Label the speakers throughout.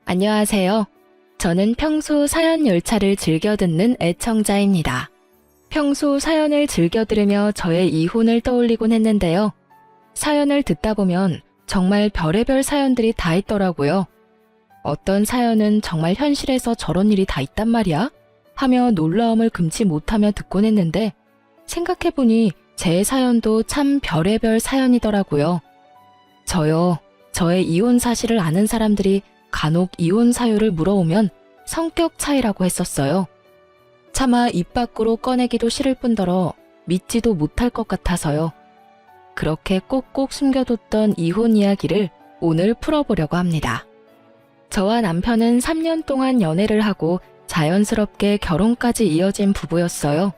Speaker 1: 안녕하세요. 저는 평소 사연 열차를 즐겨 듣는 애청자입니다. 평소 사연을 즐겨 들으며 저의 이혼을 떠올리곤 했는데요. 사연을 듣다 보면 정말 별의별 사연들이 다 있더라고요. 어떤 사연은 정말 현실에서 저런 일이 다 있단 말이야? 하며 놀라움을 금치 못하며 듣곤 했는데 생각해보니 제 사연도 참 별의별 사연이더라고요. 저의 이혼 사실을 아는 사람들이 간혹 이혼 사유를 물어오면 성격 차이라고 했었어요. 차마 입 밖으로 꺼내기도 싫을 뿐더러 믿지도 못할 것 같아서요. 그렇게 꼭꼭 숨겨뒀던 이혼 이야기를 오늘 풀어보려고 합니다. 저와 남편은 3년 동안 연애를 하고 자연스럽게 결혼까지 이어진 부부였어요.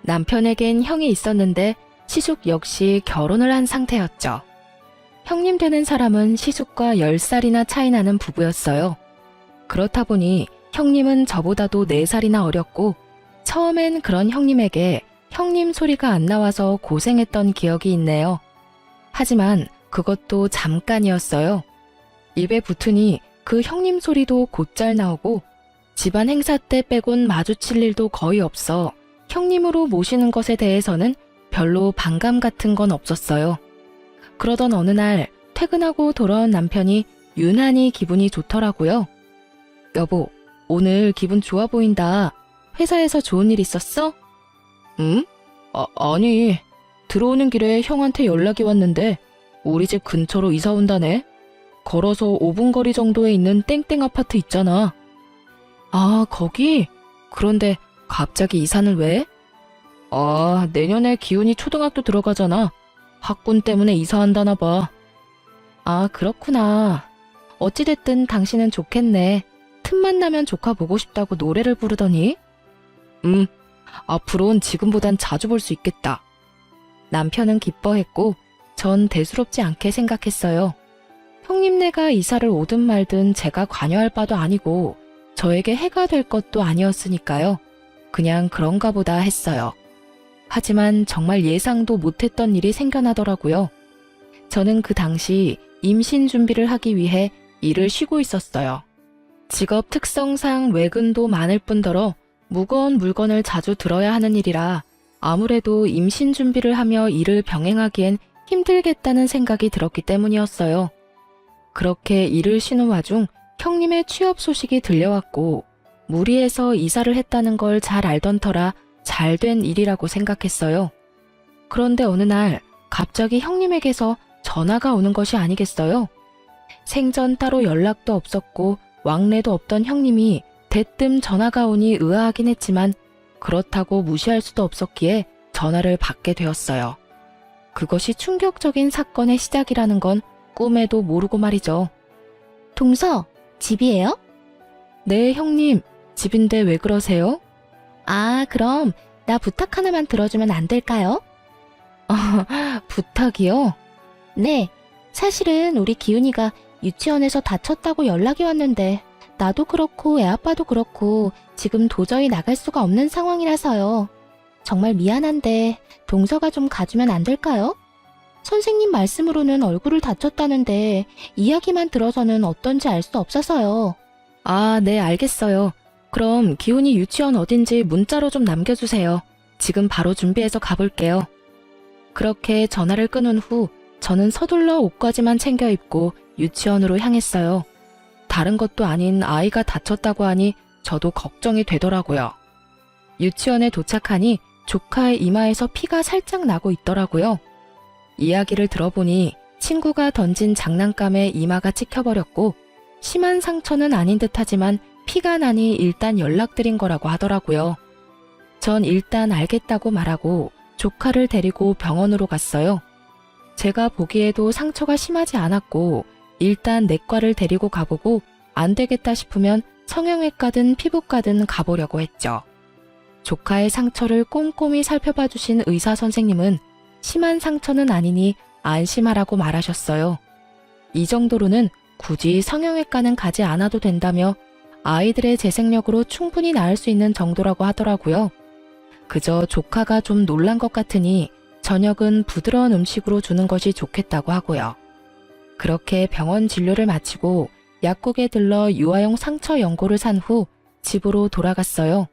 Speaker 1: 남편에겐 형이 있었는데 시숙 역시 결혼을 한 상태였죠. 형님 되는 사람은 시숙과 10살이나 차이 나는 부부였어요. 그렇다 보니 형님은 저보다도 4살이나 어렸고 처음엔 그런 형님에게 형님 소리가 안 나와서 고생했던 기억이 있네요. 하지만 그것도 잠깐이었어요. 입에 붙으니 그 형님 소리도 곧잘 나오고 집안 행사 때 빼곤 마주칠 일도 거의 없어 형님으로 모시는 것에 대해서는 별로 반감 같은 건 없었어요. 그러던 어느 날 퇴근하고 돌아온 남편이 유난히 기분이 좋더라고요. 여보, 오늘 기분 좋아 보인다. 회사에서 좋은 일 있었어? 응? 아니, 들어오는 길에 형한테 연락이 왔는데 우리 집 근처로 이사 온다네. 걸어서 5분 거리 정도에 있는 땡땡 아파트 있잖아. 아, 거기? 그런데 갑자기 이사는 왜? 내년에 기훈이 초등학교 들어가잖아. 학군 때문에 이사한다나 봐. 아, 그렇구나. 어찌됐든 당신은 좋겠네. 틈만 나면 조카 보고 싶다고 노래를 부르더니. 앞으로는 지금보단 자주 볼 수 있겠다. 남편은 기뻐했고 전 대수롭지 않게 생각했어요. 형님네가 이사를 오든 말든 제가 관여할 바도 아니고 저에게 해가 될 것도 아니었으니까요. 그냥 그런가 보다 했어요. 하지만 정말 예상도 못했던 일이 생겨나더라고요. 저는 그 당시 임신 준비를 하기 위해 일을 쉬고 있었어요. 직업 특성상 외근도 많을 뿐더러 무거운 물건을 자주 들어야 하는 일이라 아무래도 임신 준비를 하며 일을 병행하기엔 힘들겠다는 생각이 들었기 때문이었어요. 그렇게 일을 쉬는 와중 형님의 취업 소식이 들려왔고 무리해서 이사를 했다는 걸 잘 알던 터라 잘된 일이라고 생각했어요. 그런데 어느 날 갑자기 형님에게서 전화가 오는 것이 아니겠어요? 생전 따로 연락도 없었고 왕래도 없던 형님이 대뜸 전화가 오니 의아하긴 했지만 그렇다고 무시할 수도 없었기에 전화를 받게 되었어요. 그것이 충격적인 사건의 시작이라는 건 꿈에도 모르고 말이죠. 동서, 집이에요? 네, 형님. 집인데 왜 그러세요? 아, 그럼 나 부탁 하나만 들어주면 안 될까요? 부탁이요? 네, 사실은 우리 기훈이가 유치원에서 다쳤다고 연락이 왔는데 나도 그렇고 애 아빠도 그렇고 지금 도저히 나갈 수가 없는 상황이라서요. 정말 미안한데 동서가 좀 가주면 안 될까요? 선생님 말씀으로는 얼굴을 다쳤다는데 이야기만 들어서는 어떤지 알 수 없어서요. 아, 네, 알겠어요. 그럼 기훈이 유치원 어딘지 문자로 좀 남겨주세요. 지금 바로 준비해서 가볼게요. 그렇게 전화를 끊은 후 저는 서둘러 옷까지만 챙겨 입고 유치원으로 향했어요. 다른 것도 아닌 아이가 다쳤다고 하니 저도 걱정이 되더라고요. 유치원에 도착하니 조카의 이마에서 피가 살짝 나고 있더라고요. 이야기를 들어보니 친구가 던진 장난감에 이마가 찍혀버렸고 심한 상처는 아닌 듯하지만 피가 나니 일단 연락드린 거라고 하더라고요. 전 일단 알겠다고 말하고 조카를 데리고 병원으로 갔어요. 제가 보기에도 상처가 심하지 않았고 일단 내과를 데리고 가보고 안 되겠다 싶으면 성형외과든 피부과든 가보려고 했죠. 조카의 상처를 꼼꼼히 살펴봐 주신 의사 선생님은 심한 상처는 아니니 안심하라고 말하셨어요. 이 정도로는 굳이 성형외과는 가지 않아도 된다며 아이들의 재생력으로 충분히 나을 수 있는 정도라고 하더라고요. 그저 조카가 좀 놀란 것 같으니 저녁은 부드러운 음식으로 주는 것이 좋겠다고 하고요. 그렇게 병원 진료를 마치고 약국에 들러 유아용 상처 연고를 산 후 집으로 돌아갔어요.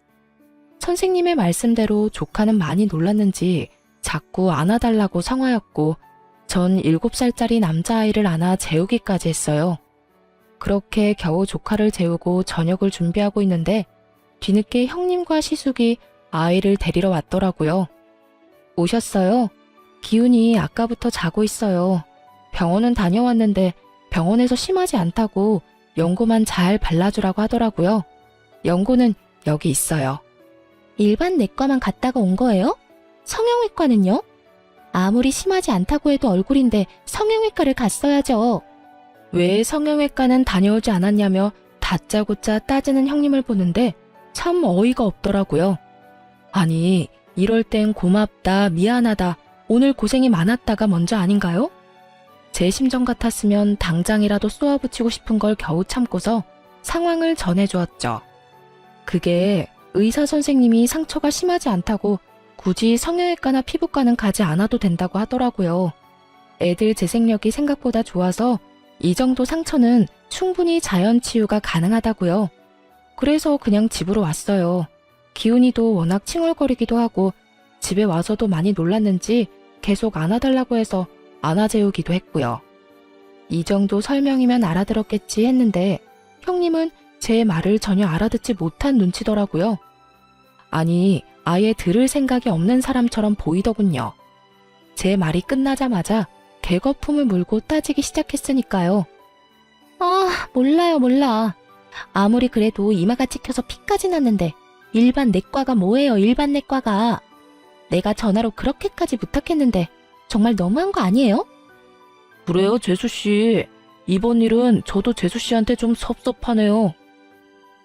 Speaker 1: 선생님의 말씀대로 조카는 많이 놀랐는지 자꾸 안아달라고 성화였고 전 7살짜리 남자아이를 안아 재우기까지 했어요. 그렇게 겨우 조카를 재우고 저녁을 준비하고 있는데 뒤늦게 형님과 시숙이 아이를 데리러 왔더라고요. 오셨어요? 기훈이 아까부터 자고 있어요. 병원은 다녀왔는데 병원에서 심하지 않다고 연고만 잘 발라주라고 하더라고요. 연고는 여기 있어요. 일반 내과만 갔다가 온 거예요? 성형외과는요? 아무리 심하지 않다고 해도 얼굴인데 성형외과를 갔어야죠. 왜 성형외과는 다녀오지 않았냐며 다짜고짜 따지는 형님을 보는데 참 어이가 없더라고요. 아니, 이럴 땐 고맙다, 미안하다, 오늘 고생이 많았다가 먼저 아닌가요? 제 심정 같았으면 당장이라도 쏘아붙이고 싶은 걸 겨우 참고서 상황을 전해주었죠. 그게 의사 선생님이 상처가 심하지 않다고 굳이 성형외과나 피부과는 가지 않아도 된다고 하더라고요. 애들 재생력이 생각보다 좋아서 이 정도 상처는 충분히 자연 치유가 가능하다고요. 그래서 그냥 집으로 왔어요. 기훈이도 워낙 칭얼거리기도 하고 집에 와서도 많이 놀랐는지 계속 안아달라고 해서 안아재우기도 했고요. 이 정도 설명이면 알아들었겠지 했는데 형님은 제 말을 전혀 알아듣지 못한 눈치더라고요. 아니, 아예 들을 생각이 없는 사람처럼 보이더군요. 제 말이 끝나자마자 개거품을 물고 따지기 시작했으니까요. 아, 몰라. 아무리 그래도 이마가 찍혀서 피까지 났는데 일반 내과가 뭐예요, 일반 내과가. 내가 전화로 그렇게까지 부탁했는데 정말 너무한 거 아니에요? 그래요, 재수씨. 이번 일은 저도 재수씨한테 좀 섭섭하네요.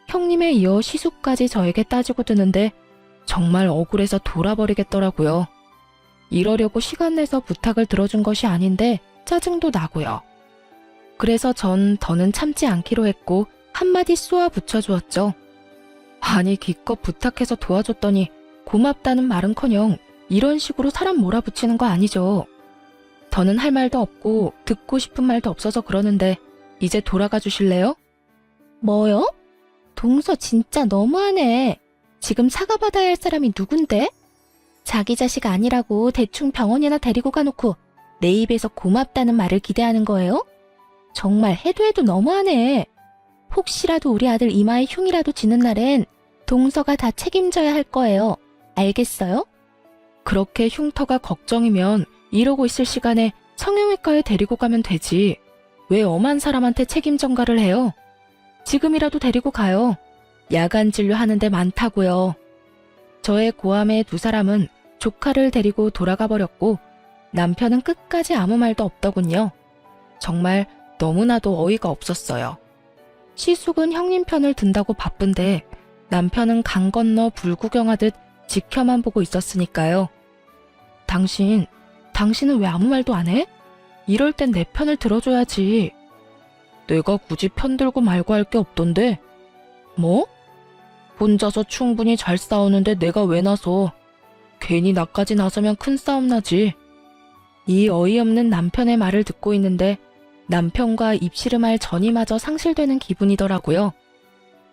Speaker 1: 형님에 이어 시숙까지 저에게 따지고 드는데 정말 억울해서 돌아버리겠더라고요. 이러려고 시간 내서 부탁을 들어준 것이 아닌데 짜증도 나고요. 그래서 전 더는 참지 않기로 했고 한마디 쏘아 붙여주었죠. 아니, 기껏 부탁해서 도와줬더니 고맙다는 말은커녕 이런 식으로 사람 몰아붙이는 거 아니죠. 더는 할 말도 없고 듣고 싶은 말도 없어서 그러는데 이제 돌아가 주실래요? 뭐요? 동서 진짜 너무하네. 지금 사과받아야 할 사람이 누군데? 자기 자식 아니라고 대충 병원이나 데리고 가놓고 내 입에서 고맙다는 말을 기대하는 거예요? 정말 해도 너무하네. 혹시라도 우리 아들 이마에 흉이라도 지는 날엔 동서가 다 책임져야 할 거예요. 알겠어요? 그렇게 흉터가 걱정이면 이러고 있을 시간에 성형외과에 데리고 가면 되지. 왜 엄한 사람한테 책임 전가를 해요? 지금이라도 데리고 가요. 야간 진료하는 데 많다고요. 저의 고함에 두 사람은 조카를 데리고 돌아가 버렸고 남편은 끝까지 아무 말도 없더군요. 정말 너무나도 어이가 없었어요. 시숙은 형님 편을 든다고 바쁜데 남편은 강 건너 불구경하듯 지켜만 보고 있었으니까요. 당신은 왜 아무 말도 안 해? 이럴 땐 내 편을 들어줘야지. 내가 굳이 편 들고 말고 할 게 없던데. 뭐? 혼자서 충분히 잘 싸우는데 내가 왜 나서. 괜히 나까지 나서면 큰 싸움 나지. 이 어이없는 남편의 말을 듣고 있는데 남편과 입씨름할 전이마저 상실되는 기분이더라고요.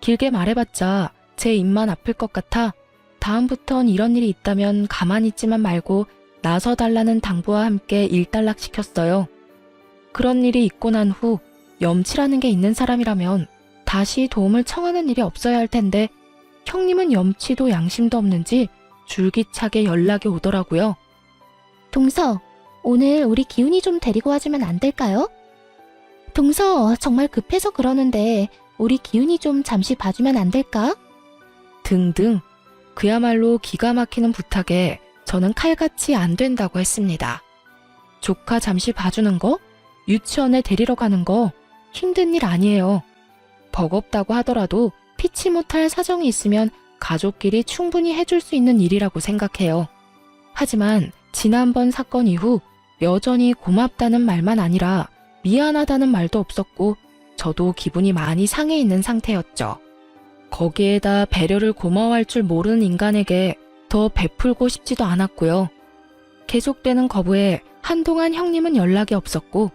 Speaker 1: 길게 말해봤자 제 입만 아플 것 같아 다음부턴 이런 일이 있다면 가만히 있지만 말고 나서달라는 당부와 함께 일단락시켰어요. 그런 일이 있고 난 후 염치라는 게 있는 사람이라면 다시 도움을 청하는 일이 없어야 할 텐데 형님은 염치도 양심도 없는지 줄기차게 연락이 오더라고요. 동서, 오늘 우리 기훈이 좀 데리고 와주면 안 될까요? 동서, 정말 급해서 그러는데 우리 기훈이 좀 잠시 봐주면 안 될까? 등등. 그야말로 기가 막히는 부탁에 저는 칼같이 안 된다고 했습니다. 조카 잠시 봐주는 거? 유치원에 데리러 가는 거? 힘든 일 아니에요. 버겁다고 하더라도 피치 못할 사정이 있으면 가족끼리 충분히 해줄 수 있는 일이라고 생각해요. 하지만 지난번 사건 이후 여전히 고맙다는 말만 아니라 미안하다는 말도 없었고 저도 기분이 많이 상해 있는 상태였죠. 거기에다 배려를 고마워할 줄 모르는 인간에게 더 베풀고 싶지도 않았고요. 계속되는 거부에 한동안 형님은 연락이 없었고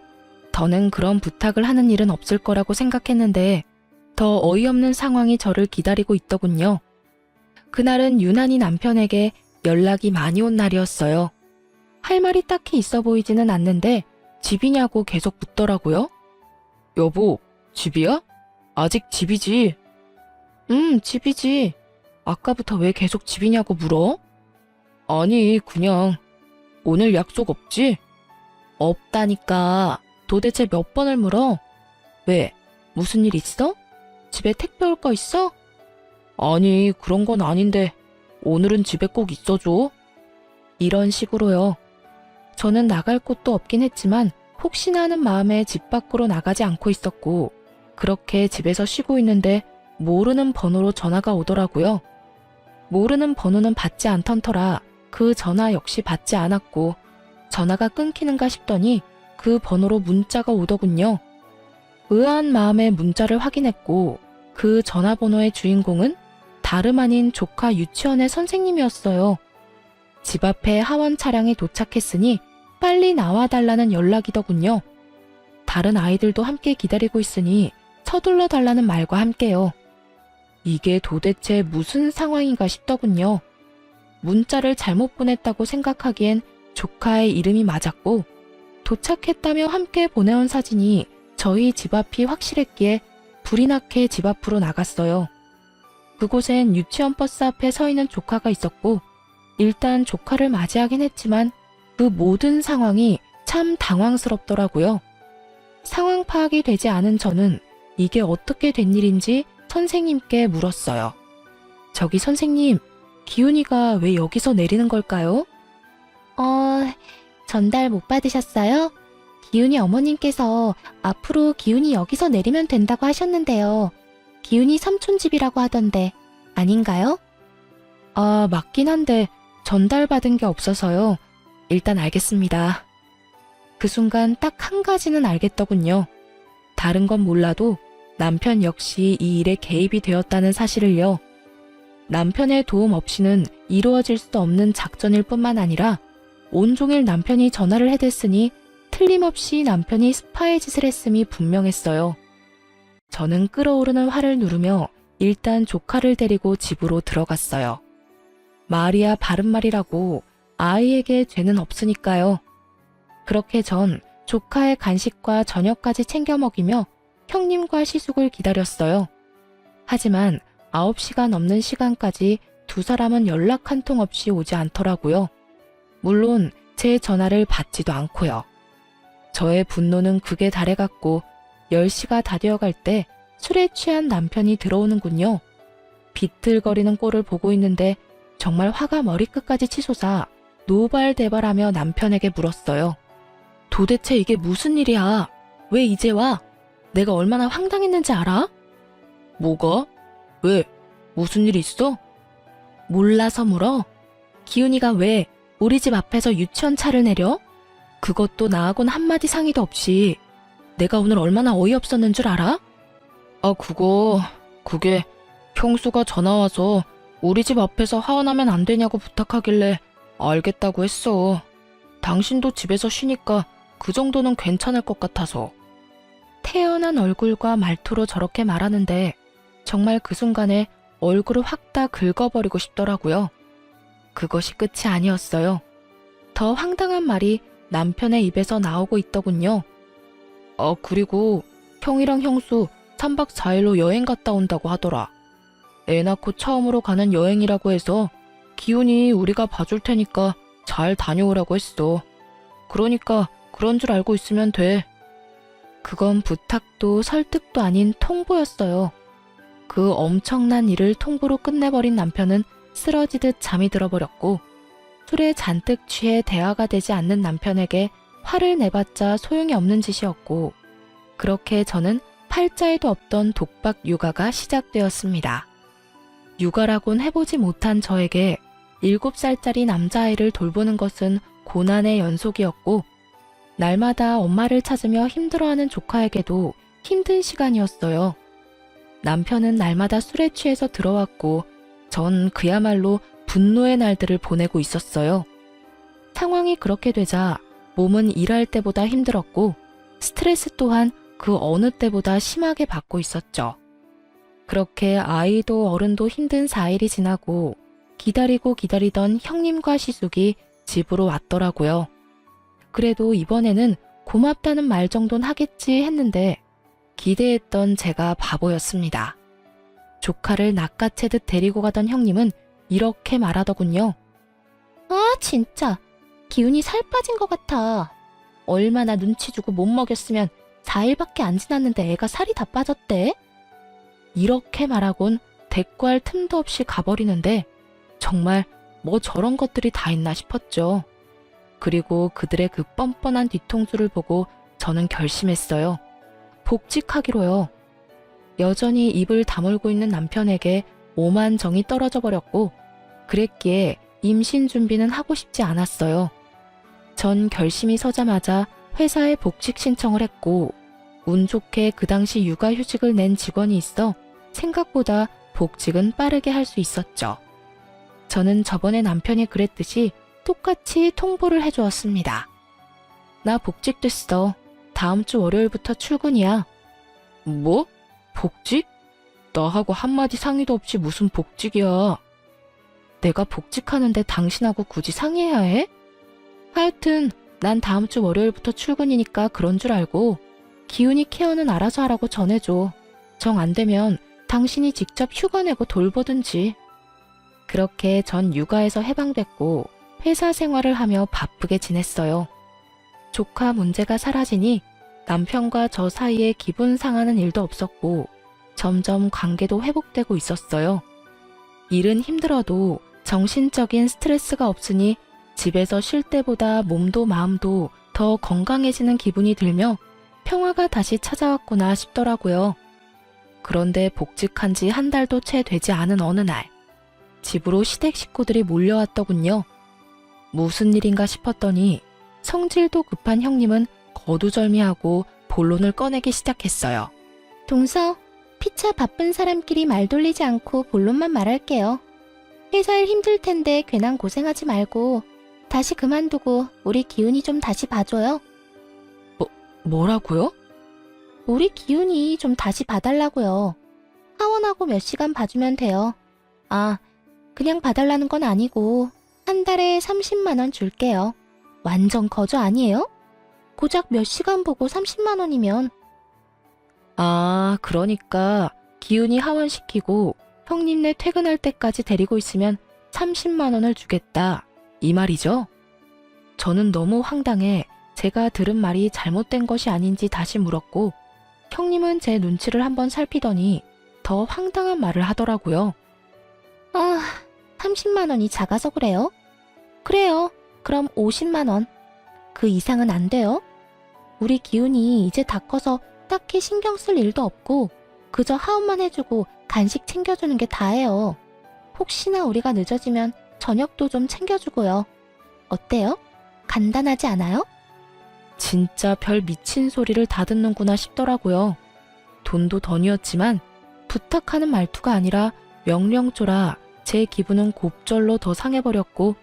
Speaker 1: 더는 그런 부탁을 하는 일은 없을 거라고 생각했는데 더 어이없는 상황이 저를 기다리고 있더군요. 그날은 유난히 남편에게 연락이 많이 온 날이었어요. 할 말이 딱히 있어 보이지는 않는데 집이냐고 계속 묻더라고요. 여보, 집이야? 아직 집이지? 집이지. 아까부터 왜 계속 집이냐고 물어? 아니, 그냥 오늘 약속 없지? 없다니까. 도대체 몇 번을 물어? 왜? 무슨 일 있어? 집에 택배 올 거 있어? 아니, 그런 건 아닌데 오늘은 집에 꼭 있어줘. 이런 식으로요. 저는 나갈 곳도 없긴 했지만 혹시나 하는 마음에 집 밖으로 나가지 않고 있었고 그렇게 집에서 쉬고 있는데 모르는 번호로 전화가 오더라고요. 모르는 번호는 받지 않던 터라 그 전화 역시 받지 않았고 전화가 끊기는가 싶더니 그 번호로 문자가 오더군요. 의아한 마음에 문자를 확인했고 그 전화번호의 주인공은 다름 아닌 조카 유치원의 선생님이었어요. 집 앞에 하원 차량이 도착했으니 빨리 나와달라는 연락이더군요. 다른 아이들도 함께 기다리고 있으니 서둘러 달라는 말과 함께요. 이게 도대체 무슨 상황인가 싶더군요. 문자를 잘못 보냈다고 생각하기엔 조카의 이름이 맞았고 도착했다며 함께 보내온 사진이 저희 집 앞이 확실했기에 불이 나게 집 앞으로 나갔어요. 그곳엔 유치원 버스 앞에 서 있는 조카가 있었고 일단 조카를 맞이하긴 했지만 그 모든 상황이 참 당황스럽더라고요. 상황 파악이 되지 않은 저는 이게 어떻게 된 일인지 선생님께 물었어요. 저기 선생님, 기훈이가 왜 여기서 내리는 걸까요? 전달 못 받으셨어요? 기훈이 어머님께서 앞으로 기훈이 여기서 내리면 된다고 하셨는데요. 기훈이 삼촌 집이라고 하던데 아닌가요? 맞긴 한데 전달받은 게 없어서요. 일단 알겠습니다. 그 순간 딱 한 가지는 알겠더군요. 다른 건 몰라도 남편 역시 이 일에 개입이 되었다는 사실을요. 남편의 도움 없이는 이루어질 수 없는 작전일 뿐만 아니라 온종일 남편이 전화를 해댔으니 틀림없이 남편이 스파이 짓을 했음이 분명했어요. 저는 끓어오르는 화를 누르며 일단 조카를 데리고 집으로 들어갔어요. 말이야 바른말이라고 아이에게 죄는 없으니까요. 그렇게 전 조카의 간식과 저녁까지 챙겨 먹이며 형님과 시숙을 기다렸어요. 하지만 9시가 넘는 시간까지 두 사람은 연락 한 통 없이 오지 않더라고요. 물론 제 전화를 받지도 않고요. 저의 분노는 극에 달해갔고 10시가 다 되어갈 때 술에 취한 남편이 들어오는군요. 비틀거리는 꼴을 보고 있는데 정말 화가 머리끝까지 치솟아 노발대발하며 남편에게 물었어요. 도대체 이게 무슨 일이야? 왜 이제 와? 내가 얼마나 황당했는지 알아? 뭐가? 왜? 무슨 일 있어? 몰라서 물어? 기훈이가 왜 우리 집 앞에서 유치원 차를 내려? 그것도 나하고는 한마디 상의도 없이. 내가 오늘 얼마나 어이없었는 줄 알아? 그게 형수가 전화와서 우리 집 앞에서 하원하면 안 되냐고 부탁하길래 알겠다고 했어. 당신도 집에서 쉬니까 그 정도는 괜찮을 것 같아서. 태연한 얼굴과 말투로 저렇게 말하는데 정말 그 순간에 얼굴을 확 다 긁어버리고 싶더라고요. 그것이 끝이 아니었어요. 더 황당한 말이 남편의 입에서 나오고 있더군요. 그리고 형이랑 형수 3박 4일로 여행 갔다 온다고 하더라. 애 낳고 처음으로 가는 여행이라고 해서 기훈이 우리가 봐줄 테니까 잘 다녀오라고 했어. 그러니까 그런 줄 알고 있으면 돼. 그건 부탁도 설득도 아닌 통보였어요. 그 엄청난 일을 통보로 끝내버린 남편은 쓰러지듯 잠이 들어버렸고 술에 잔뜩 취해 대화가 되지 않는 남편에게 화를 내봤자 소용이 없는 짓이었고 그렇게 저는 팔자에도 없던 독박 육아가 시작되었습니다. 육아라곤 해보지 못한 저에게 7살짜리 남자아이를 돌보는 것은 고난의 연속이었고 날마다 엄마를 찾으며 힘들어하는 조카에게도 힘든 시간이었어요. 남편은 날마다 술에 취해서 들어왔고 전 그야말로 분노의 날들을 보내고 있었어요. 상황이 그렇게 되자 몸은 일할 때보다 힘들었고 스트레스 또한 그 어느 때보다 심하게 받고 있었죠. 그렇게 아이도 어른도 힘든 4일이 지나고 기다리고 기다리던 형님과 시숙이 집으로 왔더라고요. 그래도 이번에는 고맙다는 말 정도는 하겠지 했는데 기대했던 제가 바보였습니다. 조카를 낚아채듯 데리고 가던 형님은 이렇게 말하더군요. 아, 진짜 기운이 살 빠진 것 같아. 얼마나 눈치 주고 못 먹였으면 4일밖에 안 지났는데 애가 살이 다 빠졌대? 이렇게 말하곤 대꾸할 틈도 없이 가버리는데 정말 뭐 저런 것들이 다 있나 싶었죠. 그리고 그들의 그 뻔뻔한 뒤통수를 보고 저는 결심했어요. 복직하기로요. 여전히 입을 다물고 있는 남편에게 오만 정이 떨어져 버렸고 그랬기에 임신 준비는 하고 싶지 않았어요. 전 결심이 서자마자 회사에 복직 신청을 했고 운 좋게 그 당시 육아휴직을 낸 직원이 있어 생각보다 복직은 빠르게 할 수 있었죠. 저는 저번에 남편이 그랬듯이 똑같이 통보를 해주었습니다. 나 복직됐어. 다음 주 월요일부터 출근이야. 뭐? 복직? 나하고 한마디 상의도 없이 무슨 복직이야. 내가 복직하는데 당신하고 굳이 상의해야 해? 하여튼 난 다음 주 월요일부터 출근이니까 그런 줄 알고 기훈이 케어는 알아서 하라고 전해줘. 정 안 되면 당신이 직접 휴가 내고 돌보든지. 그렇게 전 육아에서 해방됐고 회사 생활을 하며 바쁘게 지냈어요. 조카 문제가 사라지니 남편과 저 사이에 기분 상하는 일도 없었고 점점 관계도 회복되고 있었어요. 일은 힘들어도 정신적인 스트레스가 없으니 집에서 쉴 때보다 몸도 마음도 더 건강해지는 기분이 들며 평화가 다시 찾아왔구나 싶더라고요. 그런데 복직한 지 한 달도 채 되지 않은 어느 날 집으로 시댁 식구들이 몰려왔더군요. 무슨 일인가 싶었더니 성질도 급한 형님은 거두절미하고 본론을 꺼내기 시작했어요. 동서, 피차 바쁜 사람끼리 말 돌리지 않고 본론만 말할게요. 회사 일 힘들 텐데 괜한 고생하지 말고 다시 그만두고 우리 기훈이 좀 다시 봐줘요. 뭐라고요? 우리 기훈이 좀 다시 봐달라고요. 하원하고 몇 시간 봐주면 돼요. 아, 그냥 봐달라는 건 아니고 한 달에 30만 원 줄게요. 완전 거저 아니에요? 고작 몇 시간 보고 30만 원이면. 아, 그러니까 기훈이 하원시키고 형님네 퇴근할 때까지 데리고 있으면 30만 원을 주겠다. 이 말이죠? 저는 너무 황당해 제가 들은 말이 잘못된 것이 아닌지 다시 물었고 형님은 제 눈치를 한번 살피더니 더 황당한 말을 하더라고요. 아, 30만 원이 작아서 그래요? 그래요. 그럼 50만 원. 그 이상은 안 돼요. 우리 기훈이 이제 다 커서 딱히 신경 쓸 일도 없고 그저 하원만 해주고 간식 챙겨주는 게 다예요. 혹시나 우리가 늦어지면 저녁도 좀 챙겨주고요. 어때요? 간단하지 않아요? 진짜 별 미친 소리를 다 듣는구나 싶더라고요. 돈도 던이었지만 부탁하는 말투가 아니라 명령조라 제 기분은 곱절로 더 상해버렸고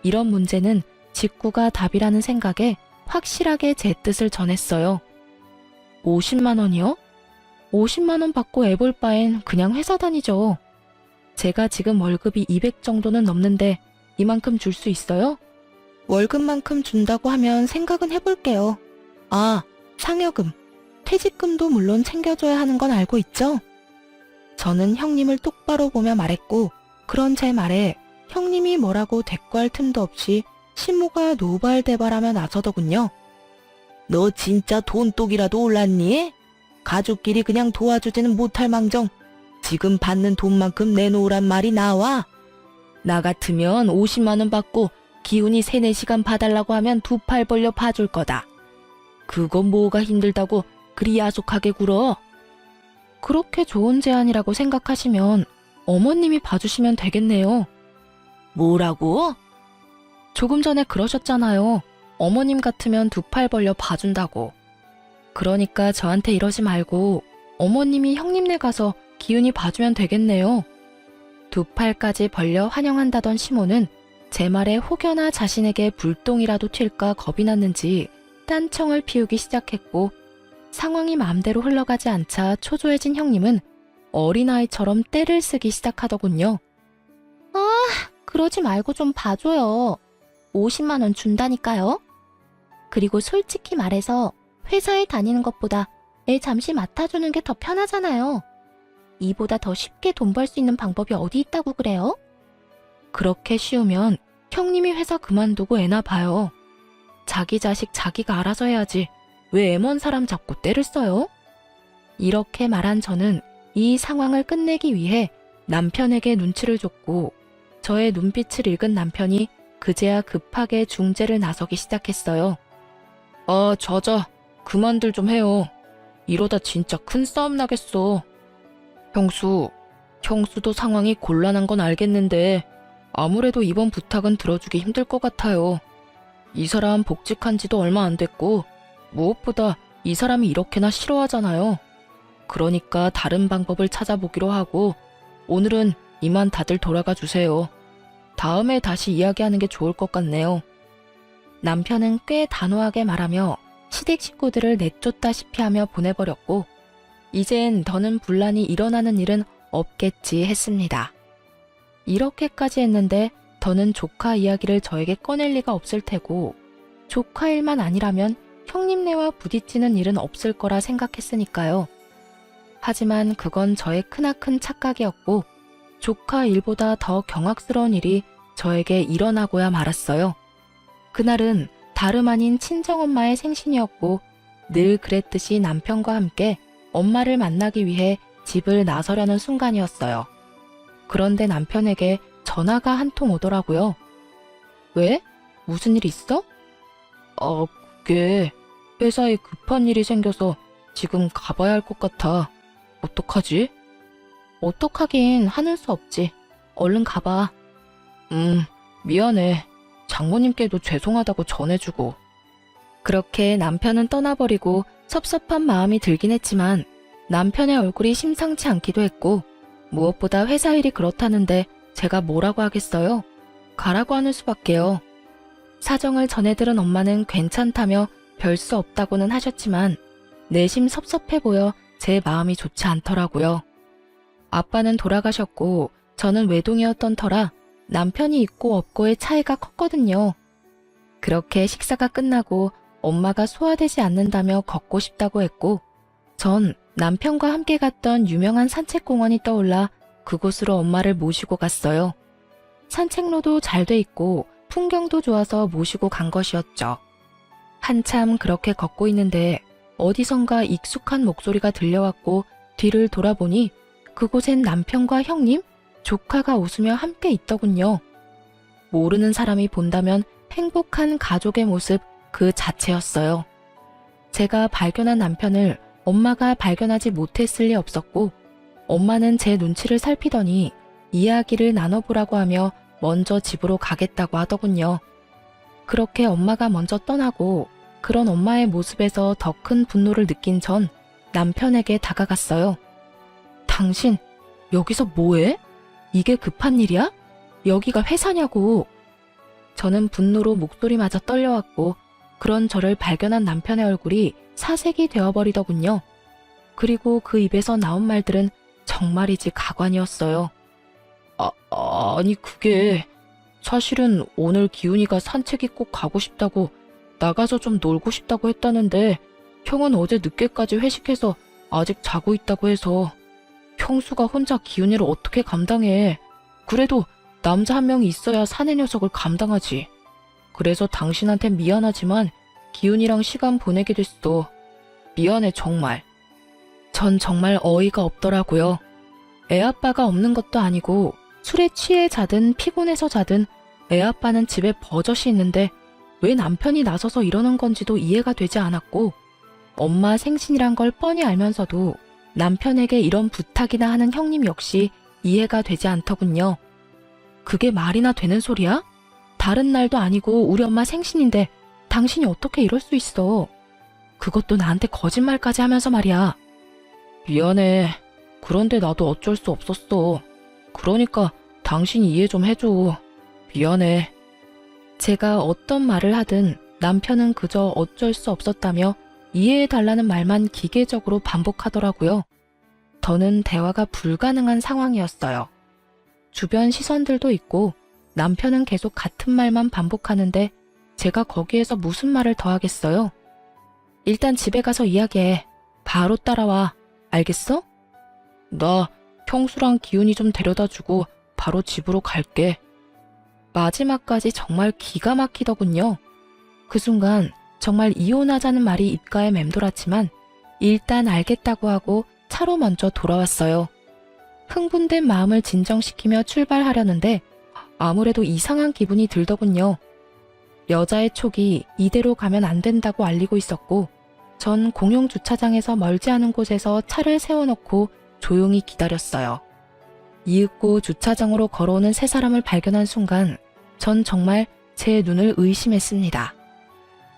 Speaker 1: 이런 문제는 직구가 답이라는 생각에 확실하게 제 뜻을 전했어요. 50만 원이요? 50만 원 받고 애볼 바엔 그냥 회사 다니죠. 제가 지금 월급이 200 정도는 넘는데 이만큼 줄 수 있어요? 월급만큼 준다고 하면 생각은 해볼게요. 아, 상여금, 퇴직금도 물론 챙겨줘야 하는 건 알고 있죠? 저는 형님을 똑바로 보며 말했고 그런 제 말에 형님이 뭐라고 대꾸할 틈도 없이 시모가 노발대발하며 나서더군요. 너 진짜 돈독이라도 올랐니? 가족끼리 그냥 도와주지는 못할 망정 지금 받는 돈만큼 내놓으란 말이 나와? 나 같으면 50만 원 받고 기훈이 3-4시간 봐달라고 하면 2 팔 벌려 봐줄 거다. 그거 뭐가 힘들다고 그리 야속하게 굴어? 그렇게 좋은 제안이라고 생각하시면 어머님이 봐주시면 되겠네요. 뭐라고? 조금 전에 그러셨잖아요. 어머님 같으면 2 팔 벌려 봐준다고. 그러니까 저한테 이러지 말고 어머님이 형님네 가서 기훈이 봐주면 되겠네요. 2 팔까지 벌려 환영한다던 시모는 제 말에 혹여나 자신에게 불똥이라도 튈까 겁이 났는지 딴청을 피우기 시작했고 상황이 마음대로 흘러가지 않자 초조해진 형님은 어린아이처럼 떼를 쓰기 시작하더군요. 아, 그러지 말고 좀 봐줘요. 50만 원 준다니까요. 그리고 솔직히 말해서 회사에 다니는 것보다 애 잠시 맡아주는 게 더 편하잖아요. 이보다 더 쉽게 돈 벌 수 있는 방법이 어디 있다고 그래요? 그렇게 쉬우면 형님이 회사 그만두고 애나 봐요. 자기 자식 자기가 알아서 해야지. 왜 애먼 사람 잡고 떼를 써요? 이렇게 말한 저는 이 상황을 끝내기 위해 남편에게 눈치를 줬고 저의 눈빛을 읽은 남편이 그제야 급하게 중재를 나서기 시작했어요. 아, 저자, 그만들 좀 해요. 이러다 진짜 큰 싸움 나겠어. 형수도 상황이 곤란한 건 알겠는데 아무래도 이번 부탁은 들어주기 힘들 것 같아요. 이 사람 복직한 지도 얼마 안 됐고 무엇보다 이 사람이 이렇게나 싫어하잖아요. 그러니까 다른 방법을 찾아보기로 하고 오늘은 이만 다들 돌아가 주세요. 다음에 다시 이야기하는 게 좋을 것 같네요. 남편은 꽤 단호하게 말하며 시댁 식구들을 내쫓다시피 하며 보내버렸고 이젠 더는 분란이 일어나는 일은 없겠지 했습니다. 이렇게까지 했는데 더는 조카 이야기를 저에게 꺼낼 리가 없을 테고 조카 일만 아니라면 형님네와 부딪히는 일은 없을 거라 생각했으니까요. 하지만 그건 저의 크나큰 착각이었고 조카 일보다 더 경악스러운 일이 저에게 일어나고야 말았어요. 그날은 다름 아닌 친정엄마의 생신이었고 늘 그랬듯이 남편과 함께 엄마를 만나기 위해 집을 나서려는 순간이었어요. 그런데 남편에게 전화가 한 통 오더라고요. 왜? 무슨 일 있어? 그게 회사에 급한 일이 생겨서 지금 가봐야 할 것 같아. 어떡하지? 어떡하긴 하는 수 없지. 얼른 가봐. 미안해. 장모님께도 죄송하다고 전해주고. 그렇게 남편은 떠나버리고 섭섭한 마음이 들긴 했지만 남편의 얼굴이 심상치 않기도 했고 무엇보다 회사 일이 그렇다는데 제가 뭐라고 하겠어요? 가라고 하는 수밖에요. 사정을 전해들은 엄마는 괜찮다며 별 수 없다고는 하셨지만 내심 섭섭해 보여 제 마음이 좋지 않더라고요. 아빠는 돌아가셨고 저는 외동이었던 터라 남편이 있고 없고의 차이가 컸거든요. 그렇게 식사가 끝나고 엄마가 소화되지 않는다며 걷고 싶다고 했고 전 남편과 함께 갔던 유명한 산책공원이 떠올라 그곳으로 엄마를 모시고 갔어요. 산책로도 잘 돼 있고 풍경도 좋아서 모시고 간 것이었죠. 한참 그렇게 걷고 있는데 어디선가 익숙한 목소리가 들려왔고 뒤를 돌아보니 그곳엔 남편과 형님, 조카가 웃으며 함께 있더군요. 모르는 사람이 본다면 행복한 가족의 모습 그 자체였어요. 제가 발견한 남편을 엄마가 발견하지 못했을 리 없었고 엄마는 제 눈치를 살피더니 이야기를 나눠보라고 하며 먼저 집으로 가겠다고 하더군요. 그렇게 엄마가 먼저 떠나고 그런 엄마의 모습에서 더 큰 분노를 느낀 전 남편에게 다가갔어요. 당신 여기서 뭐해? 이게 급한 일이야? 여기가 회사냐고. 저는 분노로 목소리마저 떨려왔고 그런 저를 발견한 남편의 얼굴이 사색이 되어버리더군요. 그리고 그 입에서 나온 말들은 정말이지 가관이었어요. 아니 그게 사실은 오늘 기훈이가 산책이 꼭 가고 싶다고 나가서 좀 놀고 싶다고 했다는데 형은 어제 늦게까지 회식해서 아직 자고 있다고 해서 형수가 혼자 기훈이를 어떻게 감당해. 그래도 남자 한 명이 있어야 사내 녀석을 감당하지. 그래서 당신한테 미안하지만 기훈이랑 시간 보내게 됐어. 미안해 정말. 전 정말 어이가 없더라고요. 애아빠가 없는 것도 아니고 술에 취해 자든 피곤해서 자든 애아빠는 집에 버젓이 있는데 왜 남편이 나서서 이러는 건지도 이해가 되지 않았고 엄마 생신이란 걸 뻔히 알면서도 남편에게 이런 부탁이나 하는 형님 역시 이해가 되지 않더군요. 그게 말이나 되는 소리야? 다른 날도 아니고 우리 엄마 생신인데 당신이 어떻게 이럴 수 있어? 그것도 나한테 거짓말까지 하면서 말이야. 미안해. 그런데 나도 어쩔 수 없었어. 그러니까 당신이 이해 좀 해줘. 미안해. 제가 어떤 말을 하든 남편은 그저 어쩔 수 없었다며 이해해달라는 말만 기계적으로 반복하더라고요. 더는 대화가 불가능한 상황이었어요. 주변 시선들도 있고 남편은 계속 같은 말만 반복하는데 제가 거기에서 무슨 말을 더 하겠어요? 일단 집에 가서 이야기해. 바로 따라와. 알겠어? 나 평수랑 기훈이 좀 데려다주고 바로 집으로 갈게. 마지막까지 정말 기가 막히더군요. 그 순간 정말 이혼하자는 말이 입가에 맴돌았지만 일단 알겠다고 하고 차로 먼저 돌아왔어요. 흥분된 마음을 진정시키며 출발하려는데 아무래도 이상한 기분이 들더군요. 여자의 촉이 이대로 가면 안 된다고 알리고 있었고 전 공용 주차장에서 멀지 않은 곳에서 차를 세워놓고 조용히 기다렸어요. 이윽고 주차장으로 걸어오는 세 사람을 발견한 순간 전 정말 제 눈을 의심했습니다.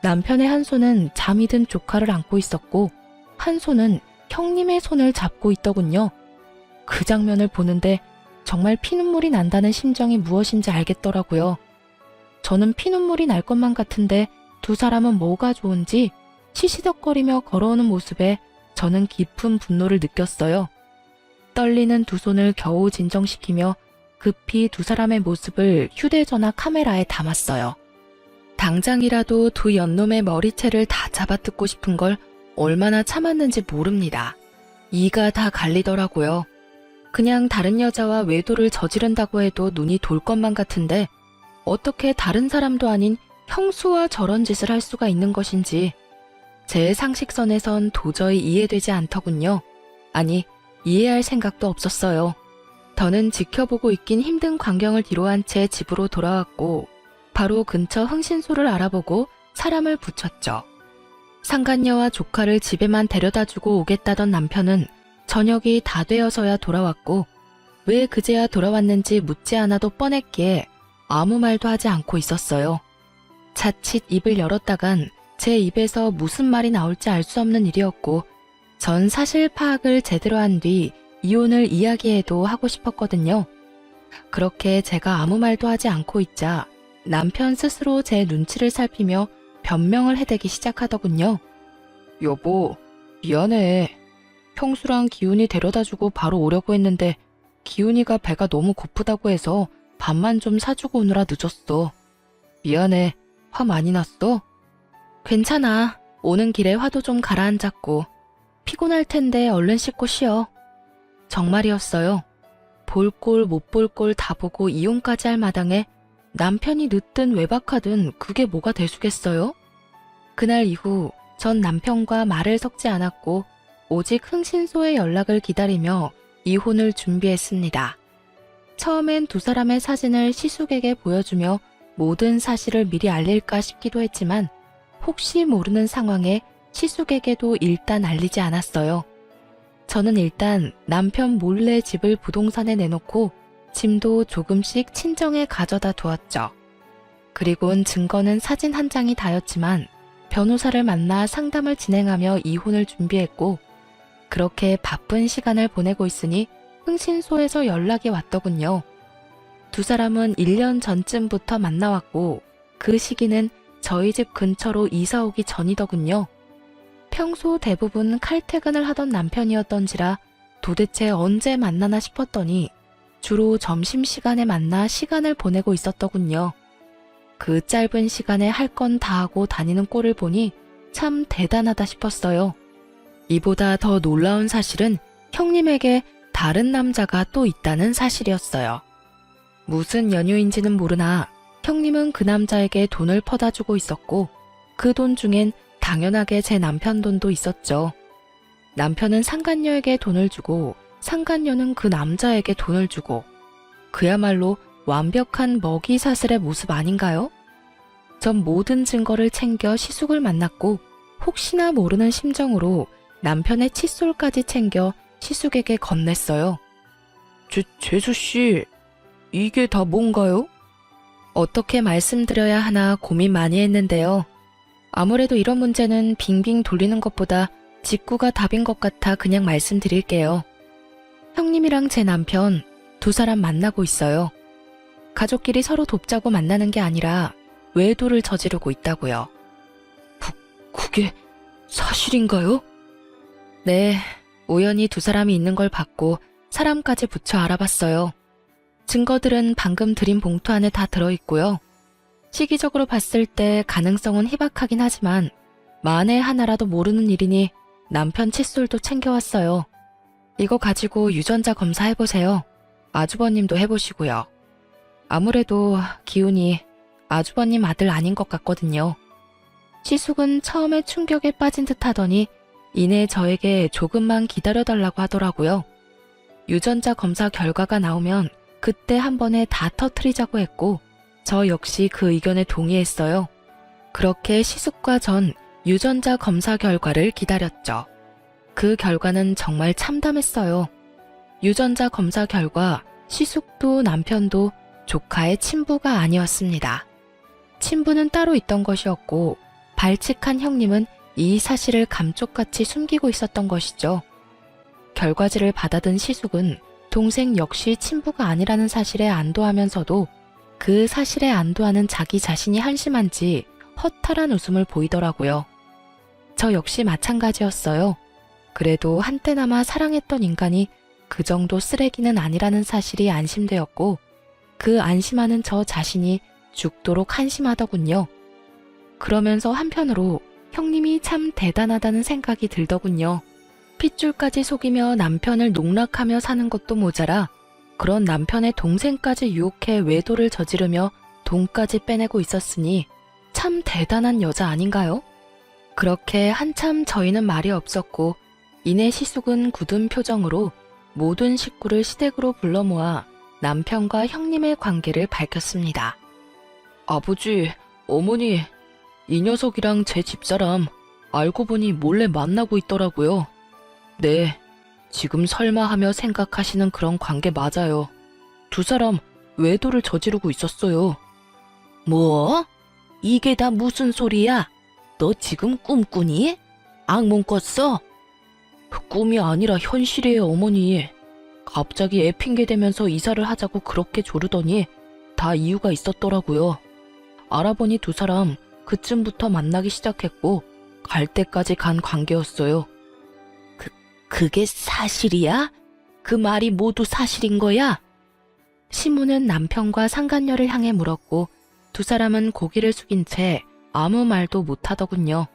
Speaker 1: 남편의 한 손은 잠이 든 조카를 안고 있었고 한 손은 형님의 손을 잡고 있더군요. 그 장면을 보는데 정말 피눈물이 난다는 심정이 무엇인지 알겠더라고요. 저는 피눈물이 날 것만 같은데 두 사람은 뭐가 좋은지 시시덕거리며 걸어오는 모습에 저는 깊은 분노를 느꼈어요. 떨리는 두 손을 겨우 진정시키며 급히 두 사람의 모습을 휴대전화 카메라에 담았어요. 당장이라도 두 연놈의 머리채를 다 잡아뜯고 싶은 걸 얼마나 참았는지 모릅니다. 이가 다 갈리더라고요. 그냥 다른 여자와 외도를 저지른다고 해도 눈이 돌 것만 같은데 어떻게 다른 사람도 아닌 형수와 저런 짓을 할 수가 있는 것인지 제 상식선에선 도저히 이해되지 않더군요. 아니, 이해할 생각도 없었어요. 더는 지켜보고 있긴 힘든 광경을 뒤로한 채 집으로 돌아왔고 바로 근처 흥신소를 알아보고 사람을 붙였죠. 상간녀와 조카를 집에만 데려다주고 오겠다던 남편은 저녁이 다 되어서야 돌아왔고 왜 그제야 돌아왔는지 묻지 않아도 뻔했기에 아무 말도 하지 않고 있었어요. 자칫 입을 열었다간 제 입에서 무슨 말이 나올지 알 수 없는 일이었고 전 사실 파악을 제대로 한 뒤 이혼을 이야기해도 하고 싶었거든요. 그렇게 제가 아무 말도 하지 않고 있자 남편 스스로 제 눈치를 살피며 변명을 해대기 시작하더군요. 여보, 미안해. 평수랑 기훈이 데려다주고 바로 오려고 했는데 기훈이가 배가 너무 고프다고 해서 밥만 좀 사주고 오느라 늦었어. 미안해. 화 많이 났어? 괜찮아. 오는 길에 화도 좀 가라앉았고 피곤할 텐데 얼른 씻고 쉬어. 정말이었어요. 볼 꼴 못 볼 꼴 다 보고 이혼까지 할 마당에 남편이 늦든 외박하든 그게 뭐가 대수겠어요? 그날 이후 전 남편과 말을 섞지 않았고 오직 흥신소의 연락을 기다리며 이혼을 준비했습니다. 처음엔 두 사람의 사진을 시숙에게 보여주며 모든 사실을 미리 알릴까 싶기도 했지만 혹시 모르는 상황에 시숙에게도 일단 알리지 않았어요. 저는 일단 남편 몰래 집을 부동산에 내놓고 짐도 조금씩 친정에 가져다 두었죠. 그리고는 증거는 사진 한 장이 다였지만 변호사를 만나 상담을 진행하며 이혼을 준비했고 그렇게 바쁜 시간을 보내고 있으니 흥신소에서 연락이 왔더군요. 두 사람은 1년 전쯤부터 만나왔고 그 시기는 저희 집 근처로 이사 오기 전이더군요. 평소 대부분 칼퇴근을 하던 남편이었던지라 도대체 언제 만나나 싶었더니 주로 점심시간에 만나 시간을 보내고 있었더군요. 그 짧은 시간에 할 건 다 하고 다니는 꼴을 보니 참 대단하다 싶었어요. 이보다 더 놀라운 사실은 형님에게 다른 남자가 또 있다는 사실이었어요. 무슨 연유인지는 모르나 형님은 그 남자에게 돈을 퍼다 주고 있었고 그 돈 중엔 당연하게 제 남편 돈도 있었죠. 남편은 상간녀에게 돈을 주고 상간녀는 그 남자에게 돈을 주고 그야말로 완벽한 먹이 사슬의 모습 아닌가요? 전 모든 증거를 챙겨 시숙을 만났고 혹시나 모르는 심정으로 남편의 칫솔까지 챙겨 시숙에게 건넸어요. 재수씨, 이게 다 뭔가요? 어떻게 말씀드려야 하나 고민 많이 했는데요. 아무래도 이런 문제는 빙빙 돌리는 것보다 직구가 답인 것 같아 그냥 말씀드릴게요. 형님이랑 제 남편 두 사람 만나고 있어요. 가족끼리 서로 돕자고 만나는 게 아니라 외도를 저지르고 있다고요. 그게 사실인가요? 네, 우연히 두 사람이 있는 걸 봤고 사람까지 붙여 알아봤어요. 증거들은 방금 드린 봉투 안에 다 들어있고요. 시기적으로 봤을 때 가능성은 희박하긴 하지만 만에 하나라도 모르는 일이니 남편 칫솔도 챙겨왔어요. 이거 가지고 유전자 검사해보세요. 아주버님도 해보시고요. 아무래도 기훈이 아주버님 아들 아닌 것 같거든요. 시숙은 처음에 충격에 빠진 듯 하더니 이내 저에게 조금만 기다려달라고 하더라고요. 유전자 검사 결과가 나오면 그때 한 번에 다 터트리자고 했고 저 역시 그 의견에 동의했어요. 그렇게 시숙과 전 유전자 검사 결과를 기다렸죠. 그 결과는 정말 참담했어요. 유전자 검사 결과 시숙도 남편도 조카의 친부가 아니었습니다. 친부는 따로 있던 것이었고 발칙한 형님은 이 사실을 감쪽같이 숨기고 있었던 것이죠. 결과지를 받아든 시숙은 동생 역시 친부가 아니라는 사실에 안도하면서도 그 사실에 안도하는 자기 자신이 한심한지 허탈한 웃음을 보이더라고요. 저 역시 마찬가지였어요. 그래도 한때나마 사랑했던 인간이 그 정도 쓰레기는 아니라는 사실이 안심되었고 그 안심하는 저 자신이 죽도록 한심하더군요. 그러면서 한편으로 형님이 참 대단하다는 생각이 들더군요. 핏줄까지 속이며 남편을 농락하며 사는 것도 모자라 그런 남편의 동생까지 유혹해 외도를 저지르며 돈까지 빼내고 있었으니 참 대단한 여자 아닌가요? 그렇게 한참 저희는 말이 없었고 이내 시숙은 굳은 표정으로 모든 식구를 시댁으로 불러 모아 남편과 형님의 관계를 밝혔습니다. 아버지, 어머니, 이 녀석이랑 제 집사람 알고 보니 몰래 만나고 있더라고요. 네, 지금 설마 하며 생각하시는 그런 관계 맞아요. 두 사람 외도를 저지르고 있었어요. 뭐? 이게 다 무슨 소리야? 너 지금 꿈꾸니? 악몽 꿨어? 꿈이 아니라 현실이에요, 어머니. 갑자기 애 핑계 대면서 이사를 하자고 그렇게 조르더니 다 이유가 있었더라고요. 알아보니 두 사람 그쯤부터 만나기 시작했고 갈 때까지 간 관계였어요. 그게 사실이야? 그 말이 모두 사실인 거야? 시무는 남편과 상간녀를 향해 물었고 두 사람은 고개를 숙인 채 아무 말도 못하더군요.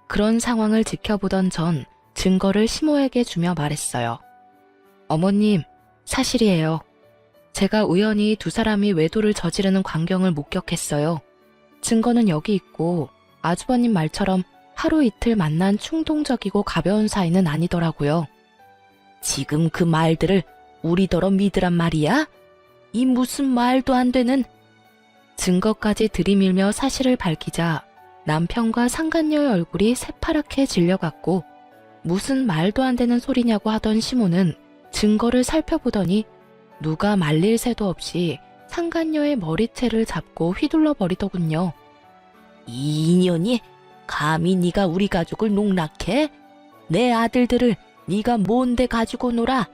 Speaker 1: 그런 상황을 지켜보던 전 증거를 시모에게 주며 말했어요. 어머님, 사실이에요. 제가 우연히 두 사람이 외도를 저지르는 광경을 목격했어요. 증거는 여기 있고 아주버님 말처럼 하루 이틀 만난 충동적이고 가벼운 사이는 아니더라고요. 지금 그 말들을 우리더러 믿으란 말이야? 이 무슨 말도 안 되는... 증거까지 들이밀며 사실을 밝히자 남편과 상간녀의 얼굴이 새파랗게 질려갔고 무슨 말도 안 되는 소리냐고 하던 시모는 증거를 살펴보더니 누가 말릴 새도 없이 상간녀의 머리채를 잡고 휘둘러 버리더군요. 이 인연이 감히 네가 우리 가족을 농락해? 내 아들들을 네가 뭔데 가지고 놀아?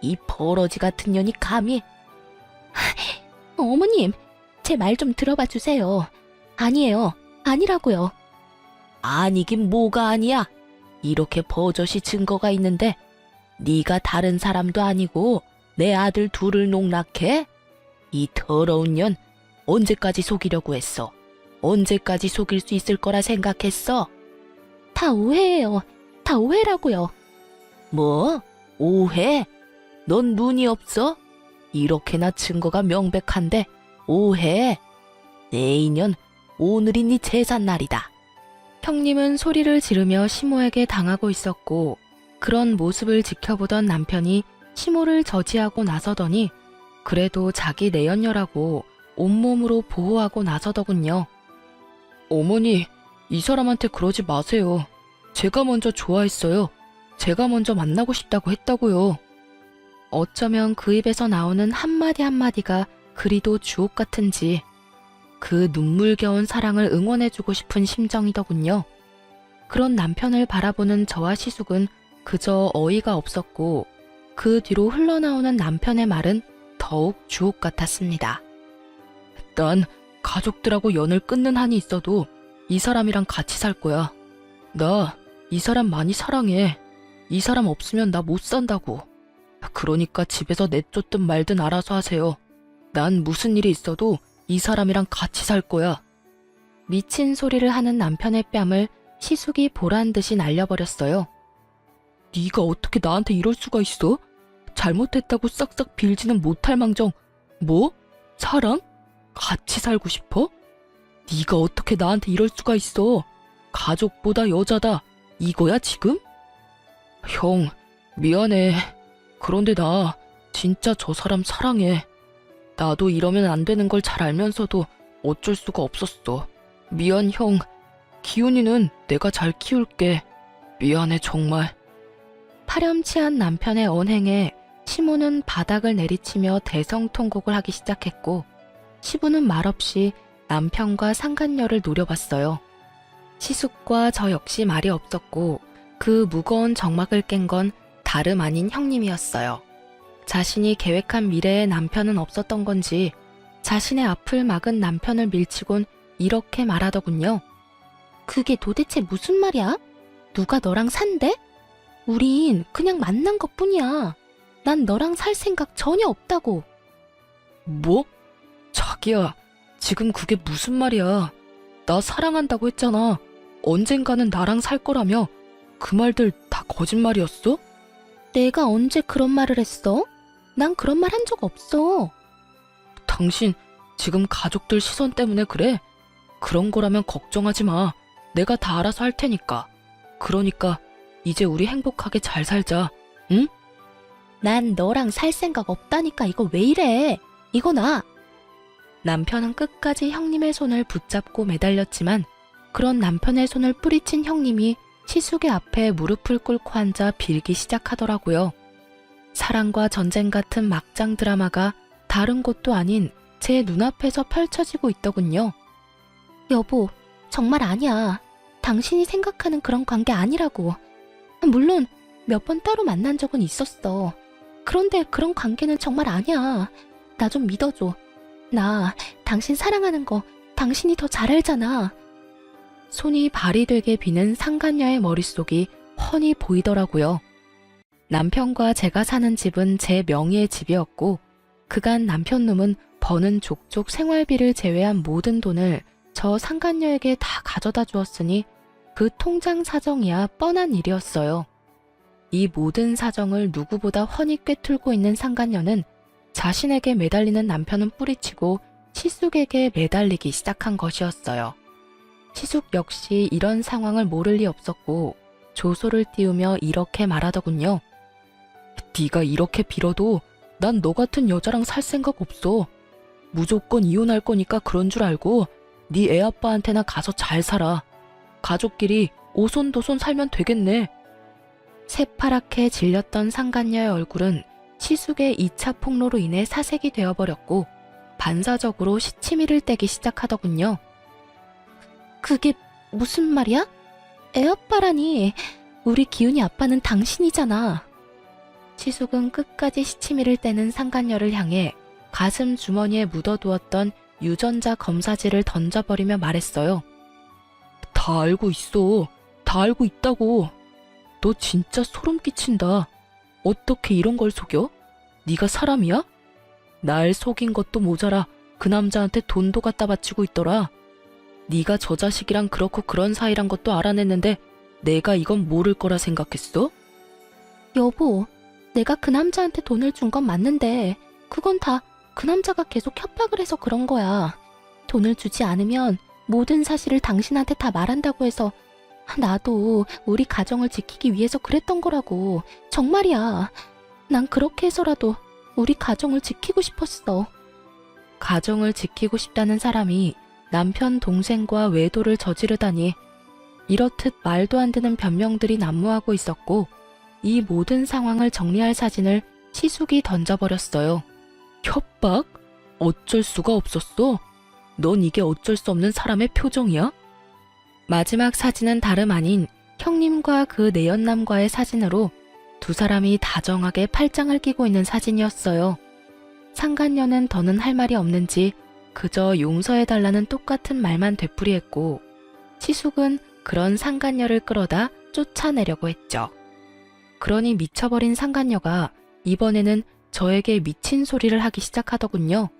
Speaker 1: 이 버러지 같은 년이 감히... 어머님, 제 말 좀 들어봐 주세요. 아니에요. 아니라고요. 아니긴 뭐가 아니야. 이렇게 버젓이 증거가 있는데 네가 다른 사람도 아니고 내 아들 둘을 농락해? 이 더러운 년 언제까지 속이려고 했어? 언제까지 속일 수 있을 거라 생각했어? 다 오해예요. 다 오해라고요. 뭐? 오해? 넌 눈이 없어? 이렇게나 증거가 명백한데 오해? 내 인연 오늘이 네 제삿날이다. 형님은 소리를 지르며 시모에게 당하고 있었고 그런 모습을 지켜보던 남편이 시모를 저지하고 나서더니 그래도 자기 내연녀라고 온몸으로 보호하고 나서더군요. 어머니, 이 사람한테 그러지 마세요. 제가 먼저 좋아했어요. 제가 먼저 만나고 싶다고 했다고요. 어쩌면 그 입에서 나오는 한마디 한마디가 그리도 주옥 같은지 그 눈물겨운 사랑을 응원해주고 싶은 심정이더군요. 그런 남편을 바라보는 저와 시숙은 그저 어이가 없었고 그 뒤로 흘러나오는 남편의 말은 더욱 주옥 같았습니다. 난 가족들하고 연을 끊는 한이 있어도 이 사람이랑 같이 살 거야. 나 이 사람 많이 사랑해. 이 사람 없으면 나 못 산다고. 그러니까 집에서 내쫓든 말든 알아서 하세요. 난 무슨 일이 있어도 이 사람이랑 같이 살 거야. 미친 소리를 하는 남편의 뺨을 시숙이 보란 듯이 날려버렸어요. 네가 어떻게 나한테 이럴 수가 있어? 잘못했다고 싹싹 빌지는 못할 망정. 뭐? 사랑? 같이 살고 싶어? 네가 어떻게 나한테 이럴 수가 있어? 가족보다 여자다. 이거야 지금? 형, 미안해. 그런데 나 진짜 저 사람 사랑해. 나도 이러면 안 되는 걸 잘 알면서도 어쩔 수가 없었어. 미안 형. 기훈이는 내가 잘 키울게. 미안해 정말. 파렴치한 남편의 언행에 시모는 바닥을 내리치며 대성통곡을 하기 시작했고, 시부는 말없이 남편과 상간녀를 노려봤어요. 시숙과 저 역시 말이 없었고 그 무거운 정막을 깬 건 다름 아닌 형님이었어요. 자신이 계획한 미래에 남편은 없었던 건지 자신의 앞을 막은 남편을 밀치곤 이렇게 말하더군요. 그게 도대체 무슨 말이야? 누가 너랑 산대? 우린 그냥 만난 것뿐이야. 난 너랑 살 생각 전혀 없다고. 뭐? 자기야, 지금 그게 무슨 말이야. 나 사랑한다고 했잖아. 언젠가는 나랑 살 거라며. 그 말들 다 거짓말이었어? 내가 언제 그런 말을 했어? 난 그런 말 한 적 없어. 당신 지금 가족들 시선 때문에 그래? 그런 거라면 걱정하지 마. 내가 다 알아서 할 테니까. 그러니까 이제 우리 행복하게 잘 살자. 응? 난 너랑 살 생각 없다니까. 이거 왜 이래? 이거 나. 남편은 끝까지 형님의 손을 붙잡고 매달렸지만 그런 남편의 손을 뿌리친 형님이 시숙의 앞에 무릎을 꿇고 앉아 빌기 시작하더라고요. 사랑과 전쟁 같은 막장 드라마가 다른 곳도 아닌 제 눈앞에서 펼쳐지고 있더군요. 여보, 정말 아니야. 당신이 생각하는 그런 관계 아니라고. 물론 몇 번 따로 만난 적은 있었어. 그런데 그런 관계는 정말 아니야. 나 좀 믿어줘. 나 당신 사랑하는 거 당신이 더 잘 알잖아. 손이 발이 되게 비는 상간녀의 머릿속이 훤히 보이더라고요. 남편과 제가 사는 집은 제 명의의 집이었고 그간 남편놈은 버는 족족 생활비를 제외한 모든 돈을 저 상간녀에게 다 가져다 주었으니 그 통장 사정이야 뻔한 일이었어요. 이 모든 사정을 누구보다 훤히 꿰뚫고 있는 상간녀는 자신에게 매달리는 남편은 뿌리치고 시숙에게 매달리기 시작한 것이었어요. 시숙 역시 이런 상황을 모를 리 없었고 조소를 띄우며 이렇게 말하더군요. 네가 이렇게 빌어도 난 너 같은 여자랑 살 생각 없어. 무조건 이혼할 거니까 그런 줄 알고 네 애아빠한테나 가서 잘 살아. 가족끼리 오손도손 살면 되겠네. 새파랗게 질렸던 상간녀의 얼굴은 시숙의 2차 폭로로 인해 사색이 되어버렸고 반사적으로 시치미를 떼기 시작하더군요. 그게 무슨 말이야? 애아빠라니. 우리 기훈이 아빠는 당신이잖아. 시숙은 끝까지 시치미를 떼는 상간녀를 향해 가슴 주머니에 묻어두었던 유전자 검사지를 던져버리며 말했어요. 다 알고 있어. 다 알고 있다고. 너 진짜 소름 끼친다. 어떻게 이런 걸 속여? 네가 사람이야? 날 속인 것도 모자라 그 남자한테 돈도 갖다 바치고 있더라. 네가 저 자식이랑 그렇고 그런 사이란 것도 알아냈는데 내가 이건 모를 거라 생각했어? 여보, 내가 그 남자한테 돈을 준 건 맞는데 그건 다 그 남자가 계속 협박을 해서 그런 거야. 돈을 주지 않으면 모든 사실을 당신한테 다 말한다고 해서 나도 우리 가정을 지키기 위해서 그랬던 거라고. 정말이야. 난 그렇게 해서라도 우리 가정을 지키고 싶었어. 가정을 지키고 싶다는 사람이 남편 동생과 외도를 저지르다니. 이렇듯 말도 안 되는 변명들이 난무하고 있었고 이 모든 상황을 정리할 사진을 시숙이 던져버렸어요. 협박? 어쩔 수가 없었어? 넌 이게 어쩔 수 없는 사람의 표정이야? 마지막 사진은 다름 아닌 형님과 그 내연남과의 사진으로 두 사람이 다정하게 팔짱을 끼고 있는 사진이었어요. 상간녀는 더는 할 말이 없는지 그저 용서해달라는 똑같은 말만 되풀이했고 시숙은 그런 상간녀를 끌어다 쫓아내려고 했죠. 그러니 미쳐버린 상간녀가 이번에는 저에게 미친 소리를 하기 시작하더군요.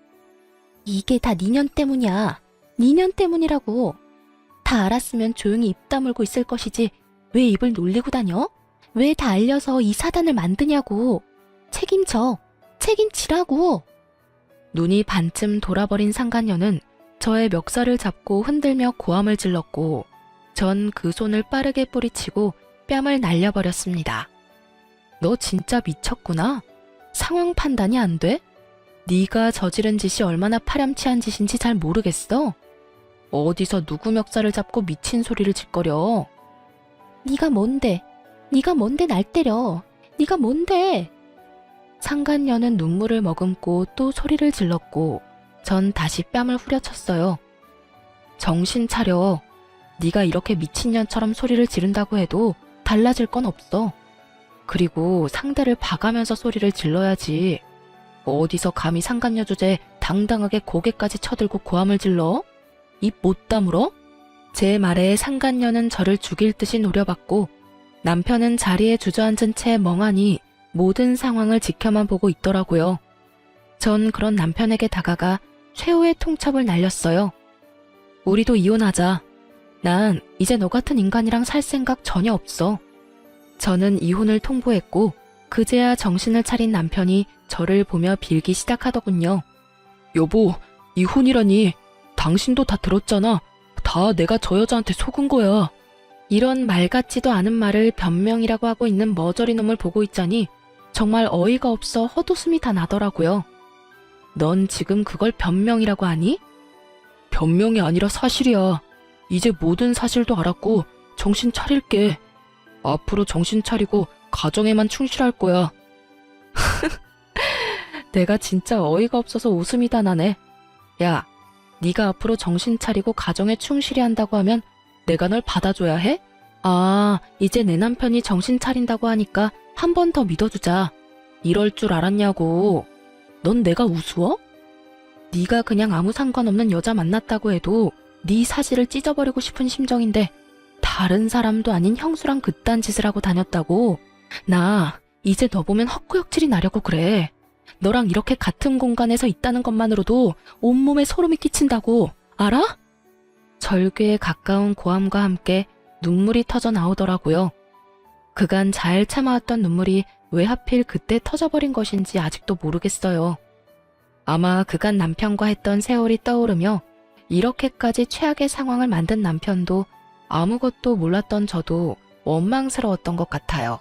Speaker 1: 이게 다 니년 때문이야. 니년 때문이라고. 다 알았으면 조용히 입 다물고 있을 것이지 왜 입을 놀리고 다녀? 왜 다 알려서 이 사단을 만드냐고. 책임져. 책임지라고. 눈이 반쯤 돌아버린 상간녀는 저의 멱살을 잡고 흔들며 고함을 질렀고 전 그 손을 빠르게 뿌리치고 뺨을 날려버렸습니다. 너 진짜 미쳤구나. 상황 판단이 안 돼? 네가 저지른 짓이 얼마나 파렴치한 짓인지 잘 모르겠어. 어디서 누구 멱살을 잡고 미친 소리를 짓거려. 네가 뭔데? 네가 뭔데 날 때려? 네가 뭔데? 상간녀는 눈물을 머금고 또 소리를 질렀고 전 다시 뺨을 후려쳤어요. 정신 차려. 네가 이렇게 미친년처럼 소리를 지른다고 해도 달라질 건 없어. 그리고 상대를 봐가면서 소리를 질러야지. 어디서 감히 상간녀 주제에 당당하게 고개까지 쳐들고 고함을 질러? 입 못 다물어? 제 말에 상간녀는 저를 죽일 듯이 노려봤고 남편은 자리에 주저앉은 채 멍하니 모든 상황을 지켜만 보고 있더라고요. 전 그런 남편에게 다가가 최후의 통첩을 날렸어요. 우리도 이혼하자. 난 이제 너 같은 인간이랑 살 생각 전혀 없어. 저는 이혼을 통보했고 그제야 정신을 차린 남편이 저를 보며 빌기 시작하더군요. 여보, 이혼이라니. 당신도 다 들었잖아. 다 내가 저 여자한테 속은 거야. 이런 말 같지도 않은 말을 변명이라고 하고 있는 머저리 놈을 보고 있자니 정말 어이가 없어 헛웃음이 다 나더라고요. 넌 지금 그걸 변명이라고 하니? 변명이 아니라 사실이야. 이제 모든 사실도 알았고 정신 차릴게. 앞으로 정신 차리고 가정에만 충실할 거야. 내가 진짜 어이가 없어서 웃음이 다 나네. 야, 네가 앞으로 정신 차리고 가정에 충실히 한다고 하면 내가 널 받아줘야 해? 아, 이제 내 남편이 정신 차린다고 하니까 한 번 더 믿어주자. 이럴 줄 알았냐고. 넌 내가 우스워? 네가 그냥 아무 상관없는 여자 만났다고 해도 네 사실을 찢어버리고 싶은 심정인데 다른 사람도 아닌 형수랑 그딴 짓을 하고 다녔다고? 나 이제 너 보면 헛구역질이 나려고 그래. 너랑 이렇게 같은 공간에서 있다는 것만으로도 온몸에 소름이 끼친다고. 알아? 절규에 가까운 고함과 함께 눈물이 터져 나오더라고요. 그간 잘 참아왔던 눈물이 왜 하필 그때 터져버린 것인지 아직도 모르겠어요. 아마 그간 남편과 했던 세월이 떠오르며 이렇게까지 최악의 상황을 만든 남편도 아무것도 몰랐던 저도 원망스러웠던 것 같아요.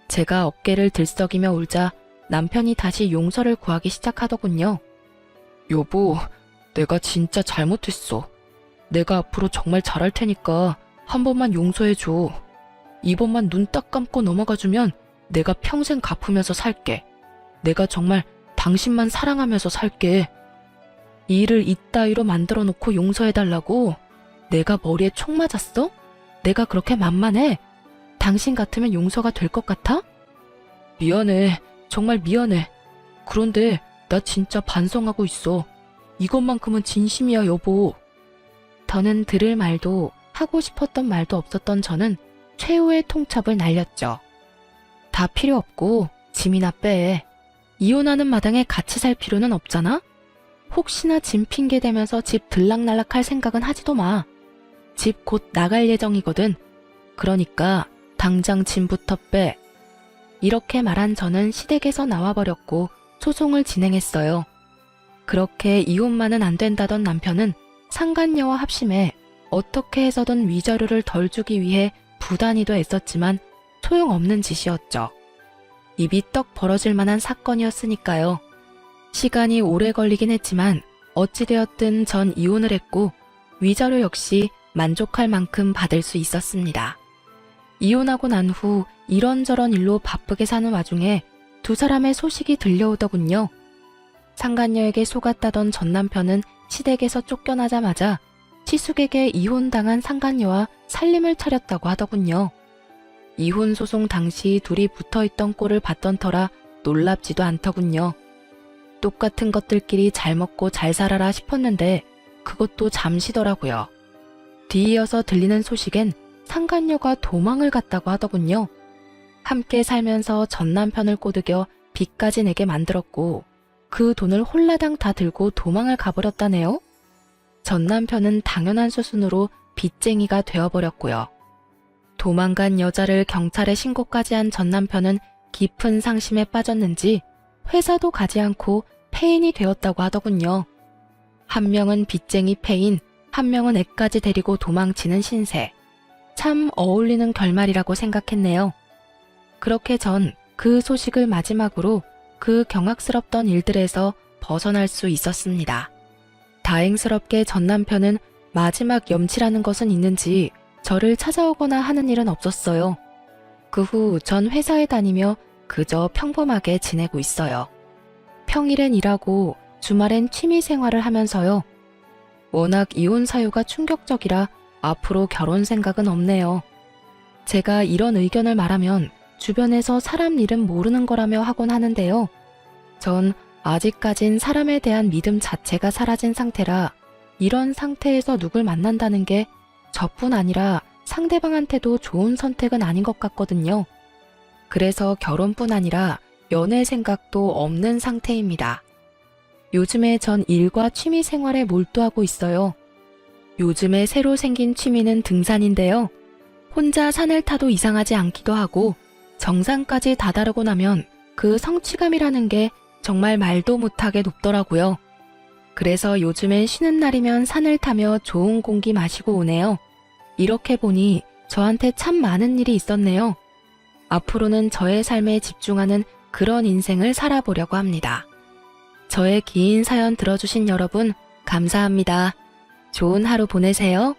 Speaker 1: 제가 어깨를 들썩이며 울자 남편이 다시 용서를 구하기 시작하더군요. 여보, 내가 진짜 잘못했어. 내가 앞으로 정말 잘할 테니까 한 번만 용서해줘. 이번만 눈 딱 감고 넘어가주면 내가 평생 갚으면서 살게. 내가 정말 당신만 사랑하면서 살게. 일을 이따위로 만들어 놓고 용서해달라고? 내가 머리에 총 맞았어? 내가 그렇게 만만해? 당신 같으면 용서가 될 것 같아? 미안해. 정말 미안해. 그런데 나 진짜 반성하고 있어. 이것만큼은 진심이야, 여보. 더는 들을 말도 하고 싶었던 말도 없었던 저는 최후의 통첩을 날렸죠. 다 필요 없고 짐이나 빼. 이혼하는 마당에 같이 살 필요는 없잖아? 혹시나 짐 핑계 대면서 집 들락날락할 생각은 하지도 마. 집 곧 나갈 예정이거든. 그러니까 당장 짐부터 빼. 이렇게 말한 저는 시댁에서 나와버렸고 소송을 진행했어요. 그렇게 이혼만은 안 된다던 남편은 상간녀와 합심해 어떻게 해서든 위자료를 덜 주기 위해 부단히도 애썼지만 소용없는 짓이었죠. 입이 떡 벌어질 만한 사건이었으니까요. 시간이 오래 걸리긴 했지만 어찌되었든 전 이혼을 했고 위자료 역시 만족할 만큼 받을 수 있었습니다. 이혼하고 난 후 이런저런 일로 바쁘게 사는 와중에 두 사람의 소식이 들려오더군요. 상간녀에게 속았다던 전 남편은 시댁에서 쫓겨나자마자 시숙에게 이혼당한 상간녀와 살림을 차렸다고 하더군요. 이혼 소송 당시 둘이 붙어있던 꼴을 봤던 터라 놀랍지도 않더군요. 똑같은 것들끼리 잘 먹고 잘 살아라 싶었는데 그것도 잠시더라고요. 뒤이어서 들리는 소식엔 상간녀가 도망을 갔다고 하더군요. 함께 살면서 전 남편을 꼬드겨 빚까지 내게 만들었고 그 돈을 홀라당 다 들고 도망을 가버렸다네요. 전 남편은 당연한 수순으로 빚쟁이가 되어버렸고요. 도망간 여자를 경찰에 신고까지 한 전 남편은 깊은 상심에 빠졌는지 회사도 가지 않고 폐인이 되었다고 하더군요. 한 명은 빚쟁이 폐인, 한 명은 애까지 데리고 도망치는 신세. 참 어울리는 결말이라고 생각했네요. 그렇게 전 그 소식을 마지막으로 그 경악스럽던 일들에서 벗어날 수 있었습니다. 다행스럽게 전 남편은 마지막 염치라는 것은 있는지 저를 찾아오거나 하는 일은 없었어요. 그 후 전 회사에 다니며 그저 평범하게 지내고 있어요. 평일엔 일하고 주말엔 취미 생활을 하면서요. 워낙 이혼 사유가 충격적이라 앞으로 결혼 생각은 없네요. 제가 이런 의견을 말하면 주변에서 사람 일은 모르는 거라며 하곤 하는데요. 전 아직까진 사람에 대한 믿음 자체가 사라진 상태라 이런 상태에서 누굴 만난다는 게 저뿐 아니라 상대방한테도 좋은 선택은 아닌 것 같거든요. 그래서 결혼뿐 아니라 연애 생각도 없는 상태입니다. 요즘에 전 일과 취미 생활에 몰두하고 있어요. 요즘에 새로 생긴 취미는 등산인데요. 혼자 산을 타도 이상하지 않기도 하고 정상까지 다다르고 나면 그 성취감이라는 게 정말 말도 못하게 높더라고요. 그래서 요즘엔 쉬는 날이면 산을 타며 좋은 공기 마시고 오네요. 이렇게 보니 저한테 참 많은 일이 있었네요. 앞으로는 저의 삶에 집중하는 그런 인생을 살아보려고 합니다. 저의 긴 사연 들어주신 여러분 감사합니다. 좋은 하루 보내세요.